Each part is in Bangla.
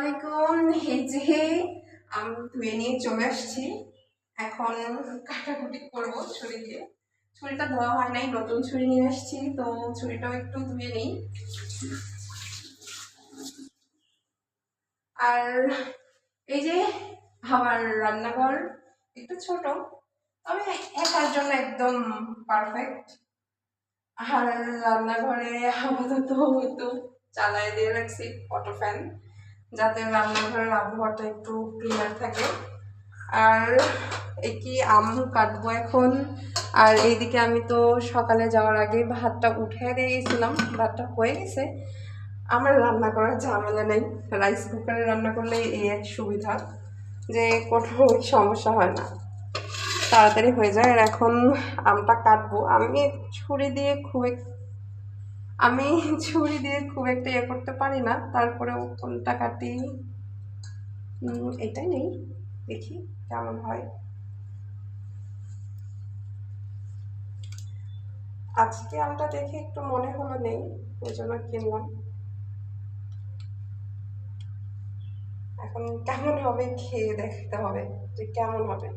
আলাইকুম। এই যে আমি ধুয়ে নিয়ে চলে আসছি। এখন কাটাকুটি করবো ছুরি দিয়ে। ছুরিটা ধোয়া হয় নাই, নতুন ছুরি নিয়ে আসছি, তো ছুরিটাও একটু ধুয়ে নিই। আর এই যে আমার রান্নাঘর একটু ছোট, তবে একার জন্য একদম পারফেক্ট। আর রান্নাঘরে আপাতত একটু চালায় দিয়ে রাখছি অটো ফ্যান, যাতে রান্নাঘরের আবহাওয়াটা একটু ক্লিয়ার থাকে। আর এই কি আম কাটবো এখন। আর এইদিকে আমি তো সকালে যাওয়ার আগে ভাতটা উঠে দিয়ে গেছিলাম, ভাতটা হয়ে গেছে। আমার রান্না করার ঝামেলা নেই, রাইস কুকারে রান্না করলে এই এক সুবিধা যে কোনো সমস্যা হয় না, তাড়াতাড়ি হয়ে যায়। আর এখন আমটা কাটবো। আমি ছুরি দিয়ে খুব একটা ইয়ে করতে পারি না, তারপরেও কোনটা কাটি এটাই নেই, দেখি কেমন হয়। আজকে আমটা দেখে একটু মনে হলো নেই, ওই জন্য কিনলাম। এখন কেমন হবে খেয়ে দেখতে হবে যে কেমন হবে।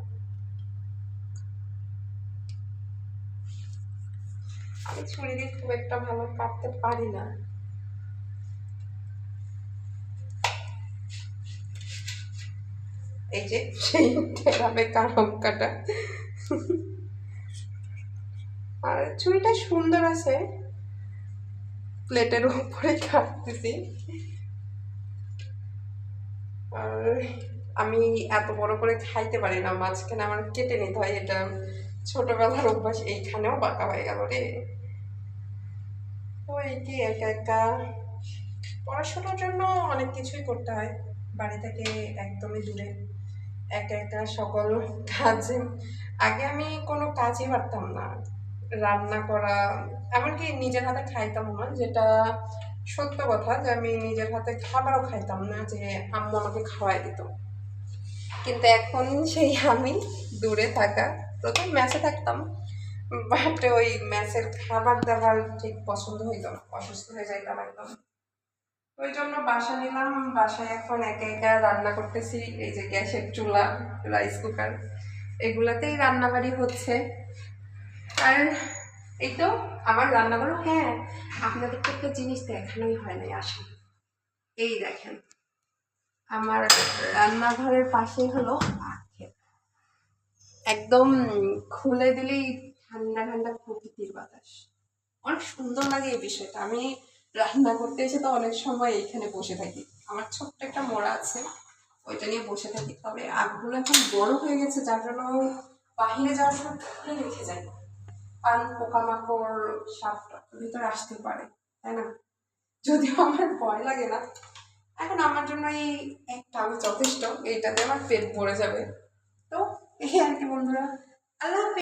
আমি ছুরি দিয়ে খুব একটা ভালো কাটতে পারি না। এই যে সেই ঠেকাবে কারম কাটা। আর ছুরিটা সুন্দর আছে, প্লেটের উপরে কাটতেছি। আর আমি এত বড় করে খাইতে পারি না, মাঝখানে আমার কেটে নিতে হয়, এটা ছোটবেলার অভ্যাস, এইখানেও বাঁকা হয়ে গেল রে। তো এই কি একা একা পড়াশোনার জন্য অনেক কিছুই করতে হয়, বাড়ি থেকে একদমই দূরে, একা একা সকল কাজ। আগে আমি কোনো কাজই পারতাম না, রান্না করা, এমনকি নিজের হাতে খাইতাম না, যেটা সত্য কথা যে আমি নিজের হাতে খাবারও খাইতাম না, যে আম্মু আমাকে খাওয়াই দিত। কিন্তু এখন সেই আমি দূরে থাকা, প্রথম ম্যাচে থাকতাম, বাট ওই ম্যাচের খাবার দাবার ঠিক পছন্দ হইতো না, অসুস্থ হয়ে যাইতাম একদম। ওই জন্য বাসা নিলাম, বাসায় এখন একা একা রান্না করতেছি। এই যে গ্যাসের চুলা, রাইস কুকার, এগুলাতেই রান্নাবাড়ি হচ্ছে। আর এই তো আমার রান্নাঘর। হ্যাঁ, আপনাদেরকে একটা জিনিস দেখানোই হয় নাই, আসেন এই দেখেন, আমার রান্নাঘরের পাশেই হলো আখের। একদম খুলে দিলেই ঠান্ডা ঠান্ডা প্রকৃতির বাতাস, অনেক সুন্দর লাগে এই বিষয়টা। আমি রান্না করতে এসে তো অনেক সময় এইখানে বসে থাকি, আমার ছোট্ট একটা মোড়া আছে, ওইটা নিয়ে বসে থাকি। তবে আখগুলো এখন বড় হয়ে গেছে, যার জন্য বাহিরে যাওয়ার সময় খুলে রেখে যায়, কারণ পোকামাকড় সাপটা ভিতরে আসতে পারে, তাই না? যদিও আমার ভয় লাগে না, এখন আমার জন্য এই একটা আমি যথেষ্ট, এইটাতে আমার পেট ভরে যাবে। তো এই আর কি বন্ধুরা, আল্লাহ হাফেজ।